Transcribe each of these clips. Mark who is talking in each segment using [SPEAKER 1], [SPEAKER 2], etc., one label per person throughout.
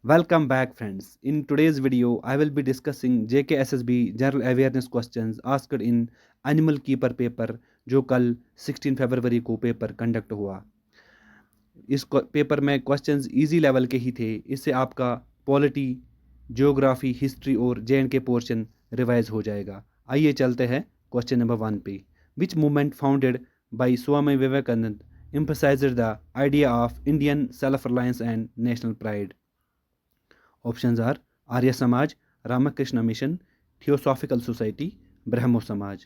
[SPEAKER 1] Welcome back, friends. In today's video, I will be discussing JKSSB General Awareness questions asked in Animal Keeper paper जो कल 16 फरवरी को paper conduct हुआ। इस paper में questions easy level के ही थे। इससे आपका पॉलिटी, ज्योग्राफी, हिस्ट्री और JNK पोर्शन रिवाइज हो जाएगा। आइए चलते हैं क्वेश्चन नंबर 1 पे। Which movement founded by Swami Vivekananda emphasized the idea of Indian self-reliance and national pride? Options are Arya Samaj, Ramakrishna Mission, Theosophical Society, Brahmo Samaj.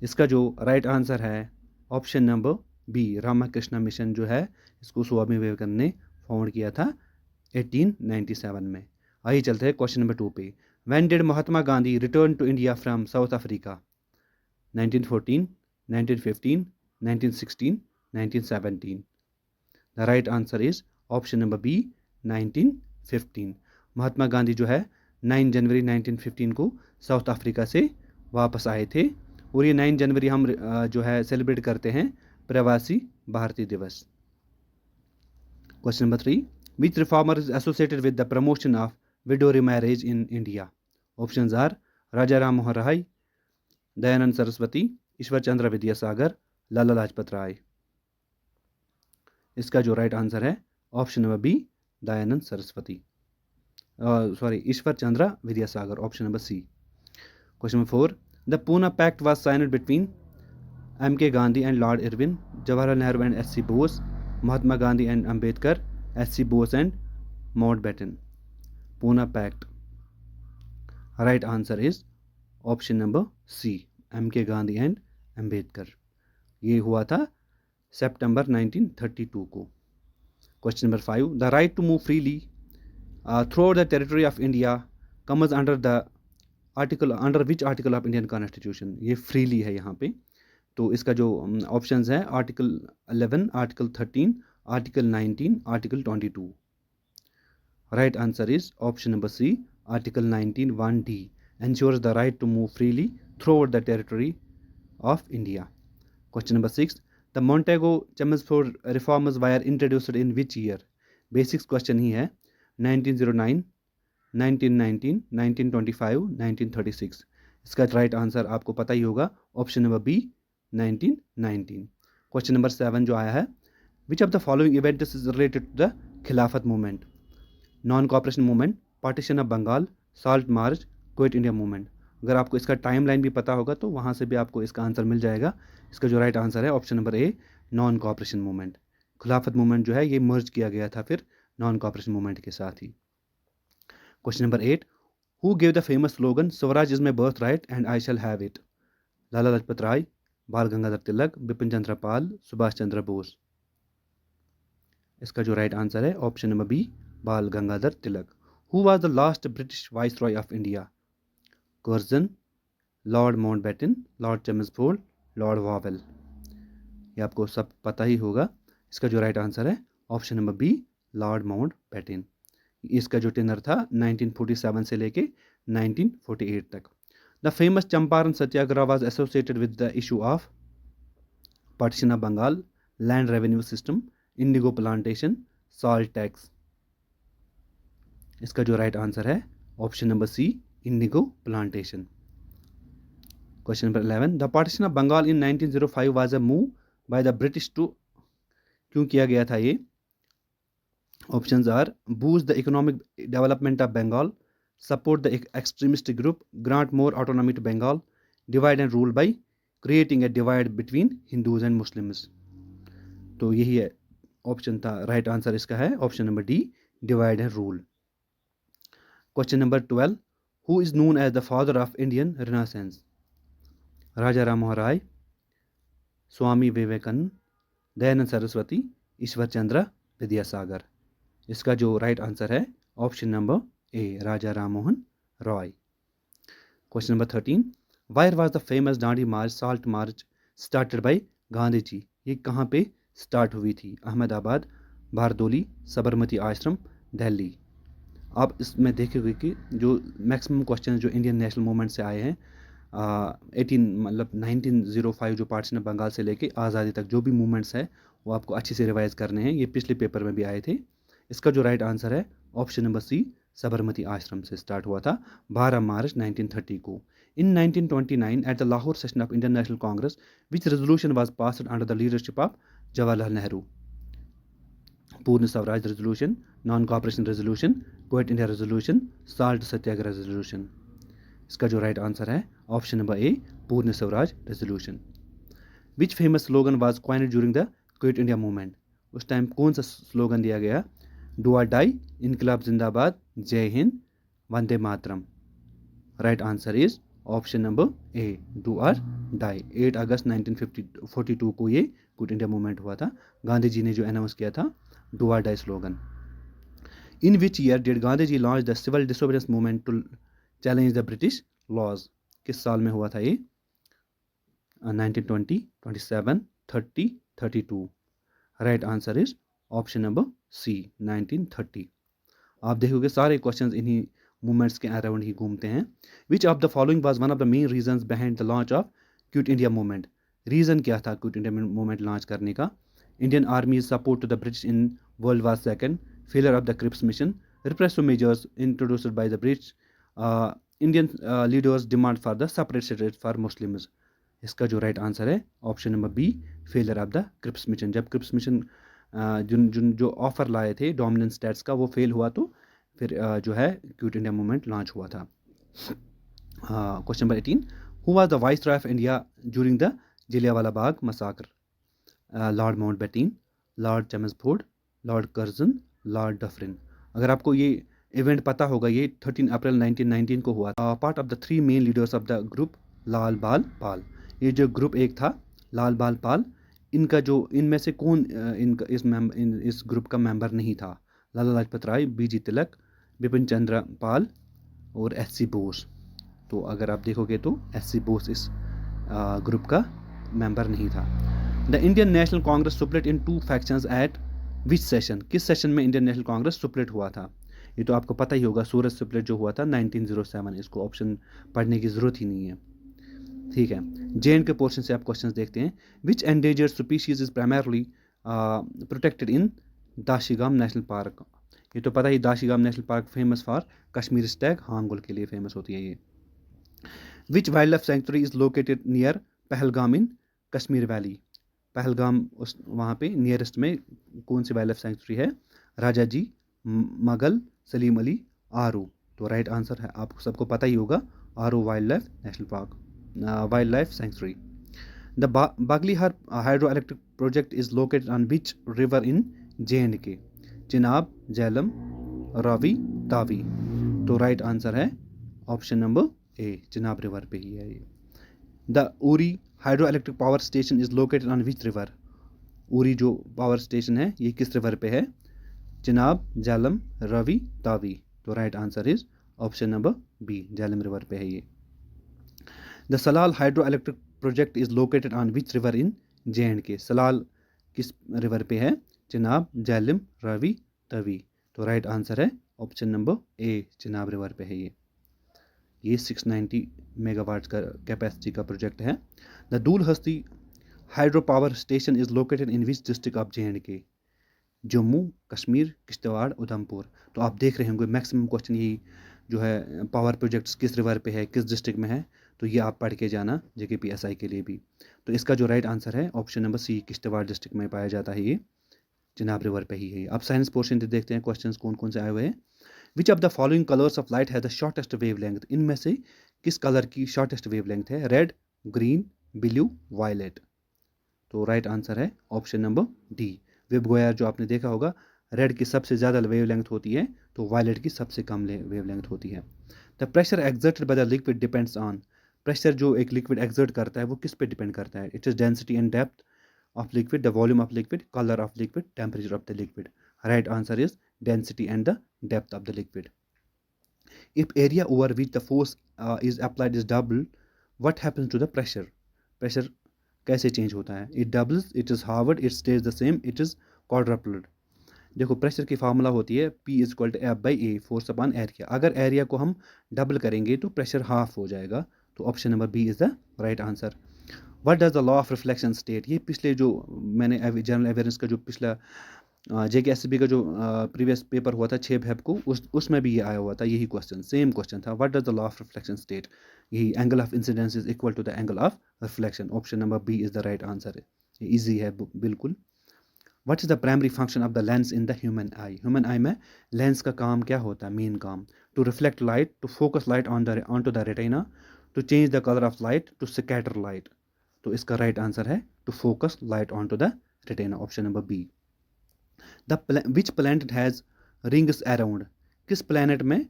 [SPEAKER 1] इसका जो राइट आंसर है option number B, Ramakrishna Mission जो है इसको स्वामी विवेकानंद ने फाउंड किया था 1897 में। आइए चलते हैं क्वेश्चन नंबर 2 पे। When did Mahatma Gandhi return to India from South Africa? 1914, 1915, 1916, 1917। The right answer is option number B, 1915। Mahatma Gandhi जो है 9 जनवरी 1915 को साउथ अफ्रीका से वापस आए थे और ये 9 जनवरी हम जो है सेलिब्रेट करते हैं Pravasi Bharatiya Divas. Question number 3। Which reformer is associated with the promotion of widow marriage in India? Options are Raja Ram Mohan Roy, Dayanand Saraswati, Ishwar Chandra Vidyasagar, Lala Lajpat Rai. इसका जो राइट आंसर है option number B, Dayanand Saraswati, Ishwar Chandra Vidyasagar, option number C. Question number 4। The Poona pact was signed between M.K. Gandhi and Lord Irwin, Jawaharlal Nehru and S.C. Bose, Mahatma Gandhi and Ambedkar, S.C. Bose and Mountbatten. Pune Pact. Right answer is option number C, M.K. Gandhi and Ambedkar. ये हुआ था सितंबर 1932 को। Question number 5। The right to move freely through the territory of India comes under the article, under which article of Indian constitution? ये freely है यहाँ पे, तो इसका जो ऑप्शंस है article 11, article 13, article 19, article 22। Right answer is option number C, article 19 1D ensures the right to move freely throughout the territory of India. Question number 6. The Montego-Chelmsford reforms were introduced in which year? Basics question ही है। 1909, 1919, 1925, 1936। इसका right answer आपको पता ही होगा, option number B, 1919। Question number 7 जो आया है, which of the following events is related to the Khilafat movement? Non cooperation movement, partition of Bengal, salt march, quit India movement. अगर आपको इसका टाइम लाइन भी पता होगा तो वहाँ से भी आपको इसका आंसर मिल जाएगा। इसका जो राइट आंसर है ऑप्शन नंबर ए, नॉन कॉपरेशन मूवमेंट। खिलाफत मूवमेंट जो है ये मर्ज किया गया था फिर नॉन कॉपरेशन मूवमेंट के साथ ही। Question number 8। Who gave the famous slogan swaraj is my birth right and I shall have it? Lala Lajpat Rai, Bal Gangadhar तिलक, बिपिन चंद्र पाल, सुभाष चंद्र बोस। इसका जो राइट आंसर है option number B, Bal Gangadhar Tilak. Who was the last British viceroy of India? Curzon, Lord Mountbatten, Lord Chelmsford, Lord Wavell. ये आपको सब पता ही होगा। इसका जो राइट आंसर है option number B, Lord Mountbatten. इसका जो टेनर था 1947 से लेके 1948 तक। The famous Champaran Satyagraha was associated with the issue of partition of Bengal, land revenue system, Indigo plantation, salt tax. इसका जो राइट आंसर है option number C, indigo plantation. Question number 11। The partition of Bengal in 1905 was a move by the British to, क्यों किया गया था ये? Options are boost the economic development of Bengal, support the extremist group, grant more autonomy to Bengal, divide and rule by creating a divide between Hindus and Muslims. तो यही है option था, right answer इसका है option number D, divide and rule. Question number 12। Who is known as the father of Indian renaissance? Raja Ram Mohan Roy, Swami Vivekananda, Dayanand Saraswati, Ishwar Chandra Vidyasagar. इसका जो right answer है option number A, Raja Ram Mohan Roy. Question number 13। Where was the famous Dandi march, salt march started by Gandhi ji? ये कहाँ पे start हुई थी? अहमदाबाद, बारदोली, साबरमती आश्रम, दिल्ली। आप इसमें देखेंगे कि जो मैक्सिमम क्वेश्चन जो इंडियन नेशनल मूवमेंट से आए हैं 1905 जो पार्टीशन ऑफ बंगाल से लेके आज़ादी तक जो भी मूवमेंट्स है वो आपको अच्छे से रिवाइज करने हैं। ये पिछले पेपर में भी आए थे। इसका जो राइट आंसर है option number C, Sabarmati ashram से स्टार्ट हुआ था 12 मार्च 1930 को। In 1929 at the Lahore session of Indian National Congress which resolution was passed under the leadership of Jawaharlal Nehru? Purna Swaraj resolution, non cooperation resolution, quit India resolution, salt satyagraha resolution. इसका जो right answer है option number A, Purna Swaraj resolution. Which famous slogan was coined during the quit India movement? उस time कौन सा slogan दिया गया? Do or die, इनकलाब जिंदाबाद, जय हिंद, Vande Mataram. Right answer is option number A, do or die. 8 August 1942 को ये क्विट इंडिया मूवमेंट हुआ था। गांधी जी ने जो अनाउंस किया था do or die slogan. In which year did Gandhi ji launch the civil disobedience movement to challenge the British laws? किस साल में हुआ था ये? 1920, 27, 30, 32। Right answer is option number C, 1930। आप देखोगे सारे क्वेश्चंस इन्हीं मूवमेंट्स के अराउंड ही घूमते हैं। Which of the following was one of the main reasons behind the launch of Quit India movement? Reason क्या था क्विट इंडिया मूवमेंट लॉन्च करने का? Indian army support to the British in World War second, failure of the Cripps mission, repressive measures introduced by the British, Indian leaders demand for the separate state for Muslims. इसका जो right answer है option number B, failure of the Cripps mission. जब Cripps mission जो offer लाए थे dominant states का वो fail हुआ तो फिर जो है क्विट इंडिया मूवमेंट लॉन्च हुआ था। Question number 18, who was the viceroy of India during the Jallianwala Bagh massacre? Lord Mountbatten, Lord Chelmsford, Lord Curzon, Lord Dufferin. अगर आपको ये इवेंट पता होगा, ये 13 अप्रैल 1919 को हुआ था। Part of the 3 main leaders of the group Lal Bal Pal. ये जो ग्रुप एक था लाल बाल पाल, इनका जो इनमें से कौन इनका इस ग्रुप का मेंबर नहीं था? लाला लाजपत राय, बीजी तिलक, बिपिन चंद्र पाल और एस.सी. बोस। तो अगर आप देखोगे तो एस.सी. बोस इस ग्रुप का मेंबर नहीं था। The Indian National Congress split in 2 factions eight which session? किस सेशन में इंडियन नेशनल कांग्रेस स्प्लिट हुआ था? ये तो आपको पता ही होगा, सूरत स्प्लिट जो हुआ था 1907। इसको ऑप्शन पढ़ने की ज़रूरत ही नहीं है, ठीक है। जे के पोर्शन से आप क्वेश्चंस देखते हैं। Which endangered species is primarily protected in Dachigam national park? ये तो पता ही, Dachigam national park famous for Kashmir stag, hangul के लिए फेमस होती है ये। Which wild life sanctuary is located near Pahalgam in Kashmir valley? Pahalgam उस वहाँ पे नियरेस्ट में कौन सी वाइल्ड लाइफ सेंचुरी है? राजा जी, मगल, सलीम अली, आरू। तो राइट आंसर है आपको सबको पता ही होगा, Aru wild life national park, wild life sanctuary. The Baglihar hydro electric project is located on which river in J&K? Chenab, Jhelum, Ravi, Tawi. तो राइट आंसर है option number A, Chenab river पे ही है ये। The Uri hydro electric power station is located on which river? Uri जो power station है ये किस रिवर पे है? चिनाब, झेलम, रावी, तावी। तो right answer is option number B, Jhelum river पे है ये। The Salal hydro electric project is located on which river in J&K? Salal किस रिवर पे है? चिनाब, झेलम, रावी, तवी। तो राइट आंसर है option number A, Chenab river पे है ये 690 मेगावाट का कैपेसिटी का प्रोजेक्ट है। The Dulhasti hydro power station is located in which district of J&K? Jammu, Kashmir, Kishtwar, Udhampur. तो आप देख रहे होंगे मैक्सिमम क्वेश्चन यही जो है, पावर प्रोजेक्ट्स किस रिवर पे है, किस डिस्ट्रिक्ट में है, तो ये आप पढ़ के जाना JKPSI के लिए भी। तो इसका जो राइट आंसर है option number C, Kishtwar district में पाया जाता है ये, चिनाब रिवर पे ही है। अब साइंस पोर्शन से देखते हैं क्वेश्चंस कौन कौन से आए हुए हैं। Which of the following colours of light है द शॉर्टेस्ट वेव लेंथ? इनमें से किस कलर की शॉर्टेस्ट वेव लेंथ है? Red, green, blue, violet. तो राइट आंसर है ऑप्शन नंबर डी, वेव गोयर। जो आपने देखा होगा, रेड की सबसे ज़्यादा वेव लेंथ होती है तो वायलेट की सबसे कम वेव लेंथ होती है। The pressure exerted by the liquid depends on? Pressure जो एक लिक्विड एक्सर्ट करता है वो किस पे डिपेंड करता है? It is density and depth of liquid, the volume of liquid, color of liquid, temperature of the liquid. Right answer is density and the depth of the liquid. If area over which the force is applied is double, what happens to the pressure? Pressure कैसे change होता है? It doubles, it is halved, it stays the same, it is quadrupled. देखो pressure की formula होती है P is equal to F by A, force upon area. अगर area को हम डबल करेंगे तो प्रेशर हाफ हो जाएगा। तो option number B is the right answer. What does the law of reflection state? ये पिछले जो मैंने जनरल अवेयरनेस का जो पिछला JKSB का जो प्रीवियस पेपर हुआ था 6 फेब को, उसमें भी ये आया हुआ था, यही क्वेश्चन, सेम क्वेश्चन था। What does the law of reflection state? यही angle of incidence is equal to the angle of reflection. Option number B is the right answer. ये इजी है बिल्कुल। What is the primary function of the lens in the human eye? Human eye में lens का काम क्या होता है, main काम? To reflect light, to focus light on to the retina, to change the colour of light, to scatter light. तो इसका right answer है to focus light on to the retina, option number B. Which planet has rings around? किस planet में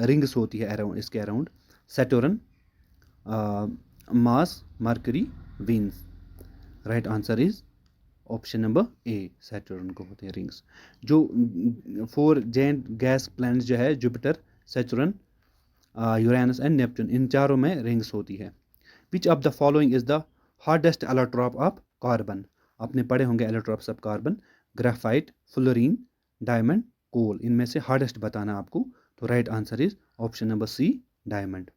[SPEAKER 1] rings होती है around, इसके around? Saturn, Mars, Mercury, Venus. Right answer is option number A, Saturn को होते हैं rings. जो 4 gent gas planet जो है, Jupiter, Saturn, Uranus and Neptune, इन चारों में रिंग्स होती है। Which of the following is the hardest allotrope of carbon? आपने पढ़े होंगे allotropes of carbon, graphite, fluorine, diamond, coal. इनमें से हार्डेस्ट बताना आपको। तो right answer is option number C, diamond.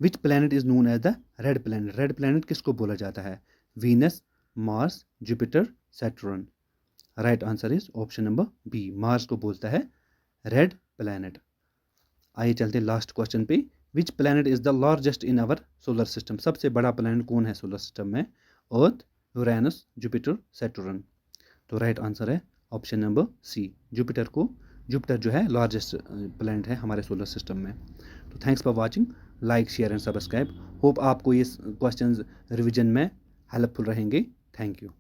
[SPEAKER 1] Which planet is known as the red planet? Red planet किसको बोला जाता है? Venus, Mars, Jupiter, Saturn. Right answer is option number B, Mars को बोलता है रेड प्लैनेट। आइए चलते लास्ट क्वेश्चन पे। Which planet is the largest in our solar system? सबसे बड़ा प्लैनेट कौन है सोलर सिस्टम में? Earth, Uranus, Jupiter, Saturn. तो राइट आंसर है ऑप्शन नंबर सी, जुपिटर जो है लार्जेस्ट प्लैनेट है हमारे सोलर सिस्टम में। तो thanks for watching, like, share and subscribe. Hope आपको ये क्वेश्चंस रिवीजन में हेल्पफुल रहेंगे। Thank you.